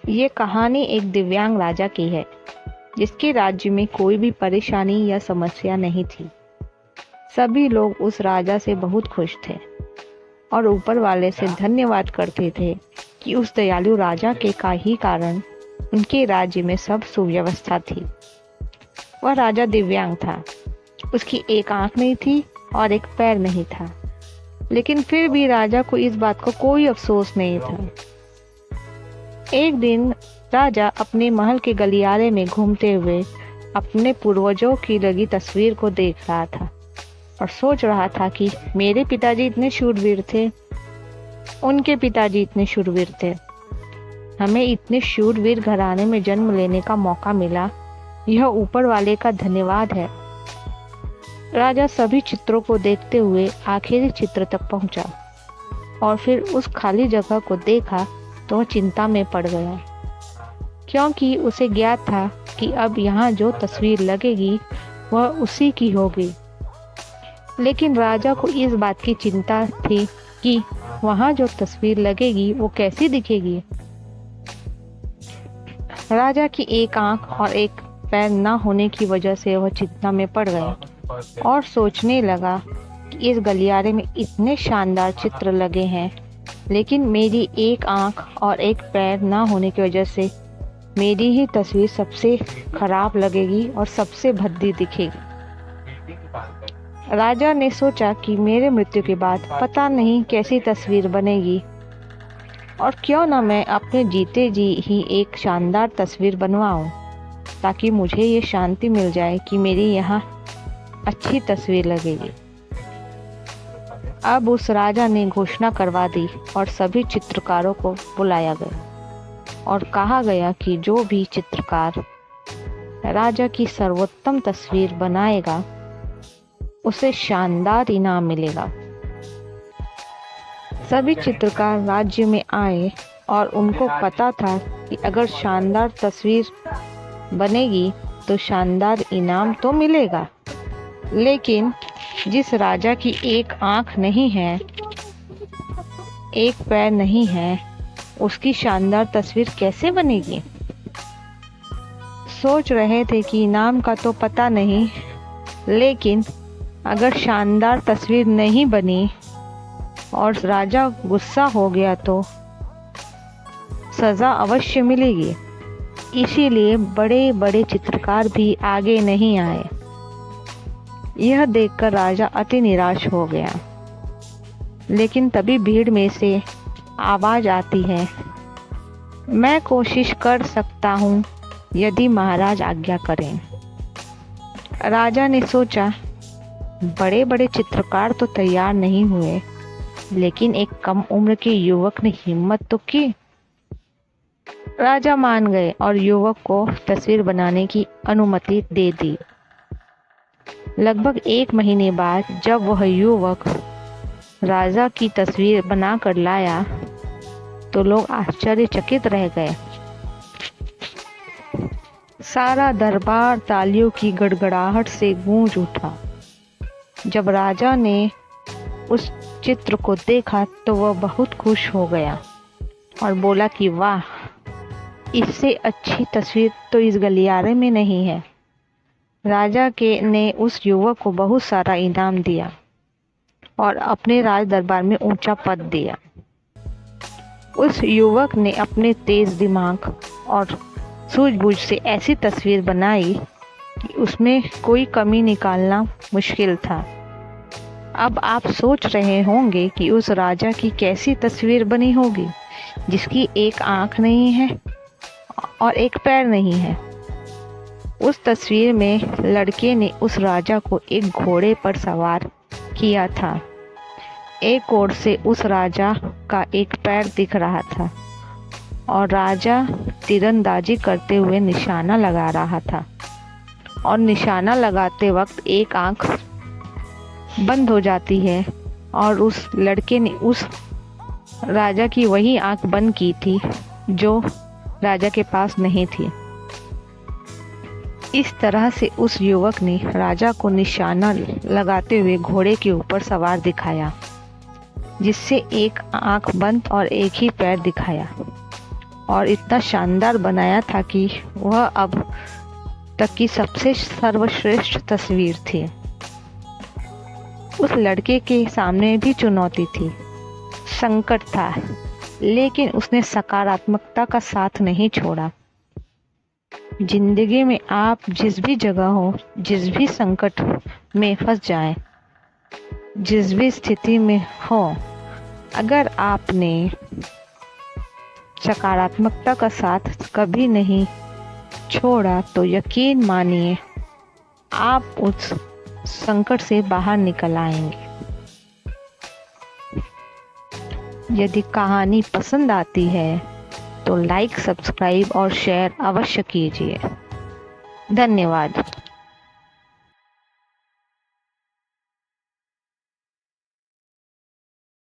ये कहानी एक दिव्यांग राजा की है जिसके राज्य में कोई भी परेशानी या समस्या नहीं थी। सभी लोग उस राजा से बहुत खुश थे और ऊपर वाले से धन्यवाद करते थे कि उस दयालु राजा के का ही कारण उनके राज्य में सब सुव्यवस्था थी। वह राजा दिव्यांग था। उसकी एक आंख नहीं थी और एक पैर नहीं था, लेकिन फिर भी राजा को इस बात का कोई अफसोस नहीं था। एक दिन राजा अपने महल के गलियारे में घूमते हुए अपने पूर्वजों की लगी तस्वीर को देख रहा था और सोच रहा था कि मेरे पिताजी इतने शूरवीर थे, उनके पिताजी इतने शूरवीर थे, हमें इतने शूरवीर घराने में जन्म लेने का मौका मिला, यह ऊपर वाले का धन्यवाद है। राजा सभी चित्रों को देखते हुए आखिरी चित्र तक पहुंचा और फिर उस खाली जगह को देखा तो वह चिंता में पड़ गया, क्योंकि उसे ज्ञात था कि अब यहाँ जो तस्वीर लगेगी वह उसी की होगी। लेकिन राजा को इस बात की चिंता थी कि वहाँ जो तस्वीर लगेगी वो कैसी दिखेगी। राजा की एक आंख और एक पैर न होने की वजह से वह चिंता में पड़ गया और सोचने लगा कि इस गलियारे में इतने शानदार चित्र लगे हैं, लेकिन मेरी एक आंख और एक पैर ना होने की वजह से मेरी ही तस्वीर सबसे खराब लगेगी और सबसे भद्दी दिखेगी। राजा ने सोचा कि मेरे मृत्यु के बाद पता नहीं कैसी तस्वीर बनेगी, और क्यों ना मैं अपने जीते जी ही एक शानदार तस्वीर बनवाऊं, ताकि मुझे ये शांति मिल जाए कि मेरी यहाँ अच्छी तस्वीर लगेगी। अब उस राजा ने घोषणा करवा दी और सभी चित्रकारों को बुलाया गया और कहा गया कि जो भी चित्रकार राजा की सर्वोत्तम तस्वीर बनाएगा उसे शानदार इनाम मिलेगा। सभी चित्रकार राज्य में आए और उनको पता था कि अगर शानदार तस्वीर बनेगी तो शानदार इनाम तो मिलेगा, लेकिन जिस राजा की एक आंख नहीं है, एक पैर नहीं है, उसकी शानदार तस्वीर कैसे बनेगी। सोच रहे थे कि इनाम का तो पता नहीं, लेकिन अगर शानदार तस्वीर नहीं बनी और राजा गुस्सा हो गया तो सज़ा अवश्य मिलेगी। इसीलिए बड़े बड़े चित्रकार भी आगे नहीं आए। यह देखकर राजा अति निराश हो गया। लेकिन तभी भीड़ में से आवाज आती है, मैं कोशिश कर सकता हूँ यदि महाराज आज्ञा करें। राजा ने सोचा, बड़े बड़े चित्रकार तो तैयार नहीं हुए, लेकिन एक कम उम्र के युवक ने हिम्मत तो की। राजा मान गए और युवक को तस्वीर बनाने की अनुमति दे दी। लगभग 1 महीने बाद जब वह युवक राजा की तस्वीर बनाकर लाया तो लोग आश्चर्यचकित रह गए। सारा दरबार तालियों की गड़गड़ाहट से गूंज उठा। जब राजा ने उस चित्र को देखा तो वह बहुत खुश हो गया और बोला कि वाह, इससे अच्छी तस्वीर तो इस गलियारे में नहीं है। राजा के ने उस युवक को बहुत सारा इनाम दिया और अपने राज दरबार में ऊंचा पद दिया। उस युवक ने अपने तेज दिमाग और सूझबूझ से ऐसी तस्वीर बनाई कि उसमें कोई कमी निकालना मुश्किल था। अब आप सोच रहे होंगे कि उस राजा की कैसी तस्वीर बनी होगी जिसकी एक आंख नहीं है और एक पैर नहीं है। उस तस्वीर में लड़के ने उस राजा को एक घोड़े पर सवार किया था। एक ओर से उस राजा का एक पैर दिख रहा था और राजा तीरंदाजी करते हुए निशाना लगा रहा था, और निशाना लगाते वक्त एक आंख बंद हो जाती है और उस लड़के ने उस राजा की वही आंख बंद की थी जो राजा के पास नहीं थी। इस तरह से उस युवक ने राजा को निशाना लगाते हुए घोड़े के ऊपर सवार दिखाया, जिससे एक आंख बंद और एक ही पैर दिखाया, और इतना शानदार बनाया था कि वह अब तक की सबसे सर्वश्रेष्ठ तस्वीर थी। उस लड़के के सामने भी चुनौती थी, संकट था, लेकिन उसने सकारात्मकता का साथ नहीं छोड़ा। जिंदगी में आप जिस भी जगह हो, जिस भी संकट में फंस जाएं, जिस भी स्थिति में हो, अगर आपने सकारात्मकता का साथ कभी नहीं छोड़ा तो यकीन मानिए आप उस संकट से बाहर निकल आएंगे। यदि कहानी पसंद आती है तो लाइक, सब्सक्राइब और शेयर अवश्य कीजिए। धन्यवाद।